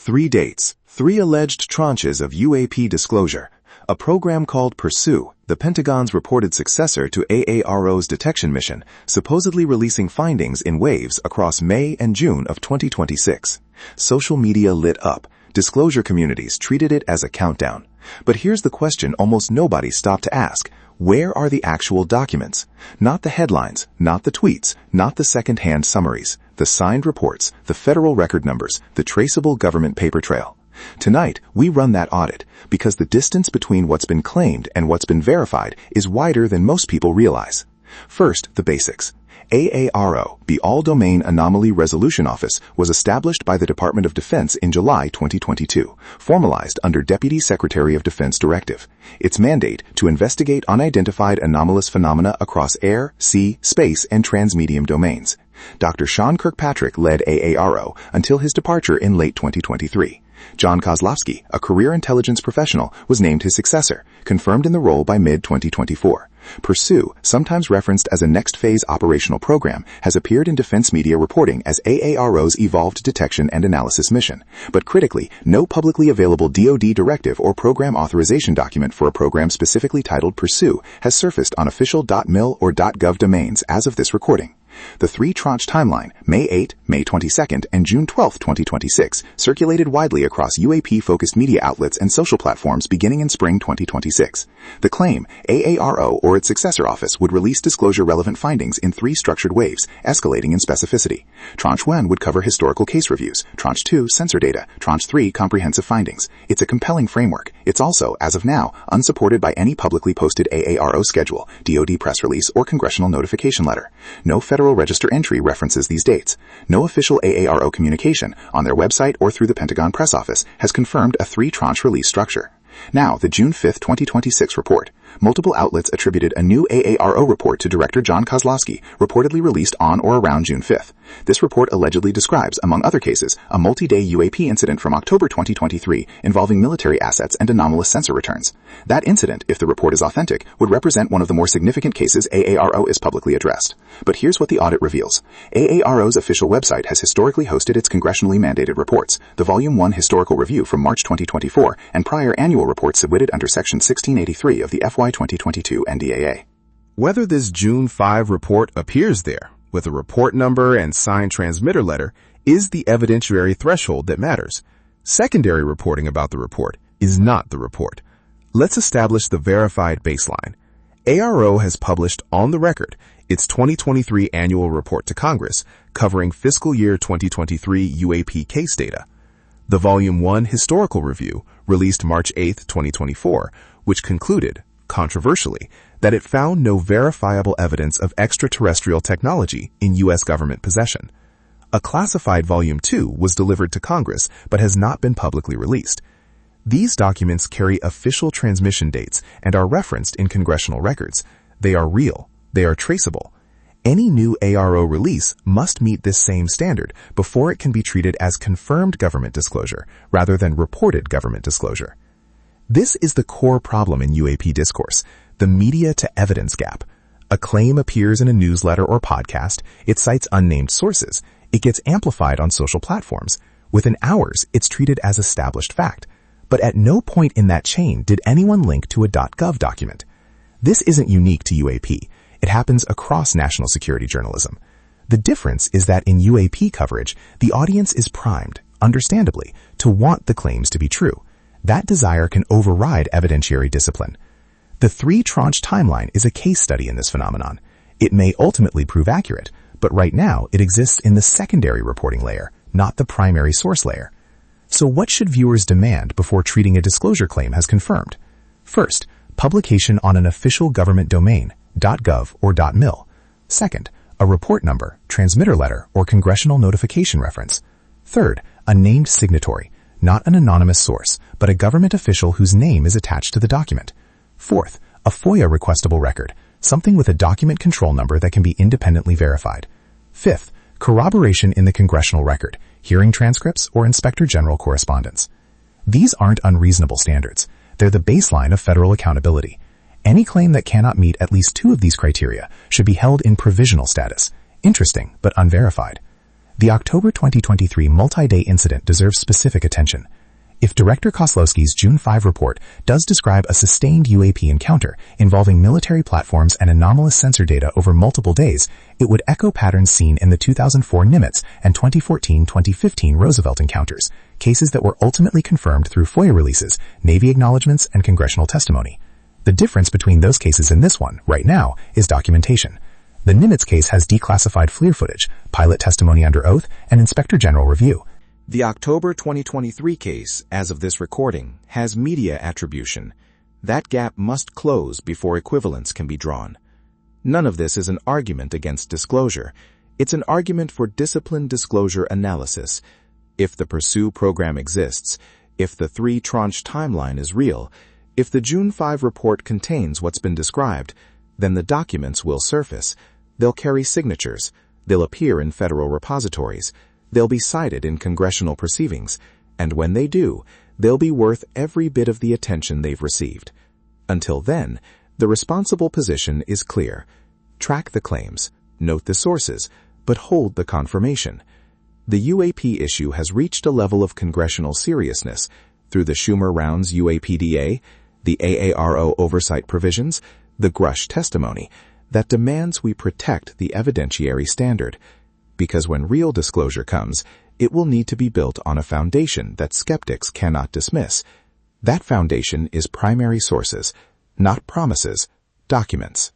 3 dates, 3 alleged tranches of UAP disclosure. A program called Pursue, the Pentagon's reported successor to AARO's detection mission, supposedly releasing findings in waves across May and June of 2026. Social media lit up. Disclosure communities treated it as a countdown. But here's the question almost nobody stopped to ask. Where are the actual documents? Not the headlines, not the tweets, not the second-hand summaries, the signed reports, the federal record numbers, the traceable government paper trail. Tonight, we run that audit because the distance between what's been claimed and what's been verified is wider than most people realize. First, the basics. AARO, the All-Domain Anomaly Resolution Office, was established by the Department of Defense in July 2022, formalized under Deputy Secretary of Defense Directive. Its mandate to investigate unidentified anomalous phenomena across air, sea, space, and transmedium domains. Dr. Sean Kirkpatrick led AARO until his departure in late 2023. John Kosloski, a career intelligence professional, was named his successor, confirmed in the role by mid-2024. Pursue, sometimes referenced as a next-phase operational program, has appeared in defense media reporting as AARO's Evolved Detection and Analysis Mission. But critically, no publicly available DoD directive or program authorization document for a program specifically titled Pursue has surfaced on official .mil or .gov domains as of this recording. The three-tranche timeline, May 8, May 22, and June 12, 2026, circulated widely across UAP-focused media outlets and social platforms beginning in spring 2026. The claim, AARO or its successor office would release disclosure-relevant findings in 3 structured waves, escalating in specificity. Tranche 1 would cover historical case reviews, Tranche 2, sensor data, Tranche 3, comprehensive findings. It's a compelling framework. It's also, as of now, unsupported by any publicly posted AARO schedule, DoD press release, or congressional notification letter. No Federal Register entry references these dates. No official AARO communication, on their website or through the Pentagon press office, has confirmed a 3-tranche release structure. Now, the June 5, 2026 report. Multiple outlets attributed a new AARO report to Director John Kosloski, reportedly released on or around June 5. This report allegedly describes, among other cases, a multi-day UAP incident from October 2023 involving military assets and anomalous sensor returns. That incident, if the report is authentic, would represent one of the more significant cases AARO is publicly addressed. But here's what the audit reveals. AARO's official website has historically hosted its congressionally mandated reports, the Volume 1 Historical Review from March 2024, and prior annual reports submitted under Section 1683 of the FY 2022 NDAA. Whether this June 5 report appears there, with a report number and signed transmitter letter, is the evidentiary threshold that matters. Secondary reporting about the report is not the report. Let's establish the verified baseline. AARO has published on the record its 2023 annual report to Congress covering fiscal year 2023 UAP case data. The Volume 1 Historical Review, released March 8, 2024, which concluded, controversially, that it found no verifiable evidence of extraterrestrial technology in U.S. government possession. A classified Volume 2 was delivered to Congress but has not been publicly released. These documents carry official transmission dates and are referenced in congressional records. They are real. They are traceable. Any new AARO release must meet this same standard before it can be treated as confirmed government disclosure rather than reported government disclosure. This is the core problem in UAP discourse, the media-to-evidence gap. A claim appears in a newsletter or podcast, it cites unnamed sources, it gets amplified on social platforms. Within hours, it's treated as established fact. But at no point in that chain did anyone link to a .gov document. This isn't unique to UAP. It happens across national security journalism. The difference is that in UAP coverage, the audience is primed, understandably, to want the claims to be true. That desire can override evidentiary discipline. The 3-tranche timeline is a case study in this phenomenon. It may ultimately prove accurate, but right now it exists in the secondary reporting layer, not the primary source layer. So what should viewers demand before treating a disclosure claim as confirmed? First, publication on an official government domain, .gov or .mil. Second, a report number, transmitter letter, or congressional notification reference. Third, a named signatory, not an anonymous source, but a government official whose name is attached to the document. Fourth, a FOIA requestable record, something with a document control number that can be independently verified. Fifth, corroboration in the congressional record, hearing transcripts, or Inspector General correspondence. These aren't unreasonable standards. They're the baseline of federal accountability. Any claim that cannot meet at least 2 of these criteria should be held in provisional status, interesting but unverified. The October 2023 multi-day incident deserves specific attention. If Director Kosloski's June 5 report does describe a sustained UAP encounter involving military platforms and anomalous sensor data over multiple days, it would echo patterns seen in the 2004 Nimitz and 2014-2015 Roosevelt encounters, cases that were ultimately confirmed through FOIA releases, Navy acknowledgments, and congressional testimony. The difference between those cases and this one, right now, is documentation. The Nimitz case has declassified FLIR footage, pilot testimony under oath, and Inspector General review. The October 2023 case, as of this recording, has media attribution. That gap must close before equivalence can be drawn. None of this is an argument against disclosure. It's an argument for disciplined disclosure analysis. If the Pursue program exists, if the three-tranche timeline is real, if the June 5 report contains what's been described, then the documents will surface. They'll carry signatures. They'll appear in federal repositories. They'll be cited in congressional proceedings, and when they do, they'll be worth every bit of the attention they've received. Until then, the responsible position is clear. Track the claims, note the sources, but hold the confirmation. The UAP issue has reached a level of congressional seriousness through the Schumer-Rounds UAPDA, the AARO oversight provisions, the Grush testimony, that demands we protect the evidentiary standard. Because when real disclosure comes, it will need to be built on a foundation that skeptics cannot dismiss. That foundation is primary sources, not promises, documents.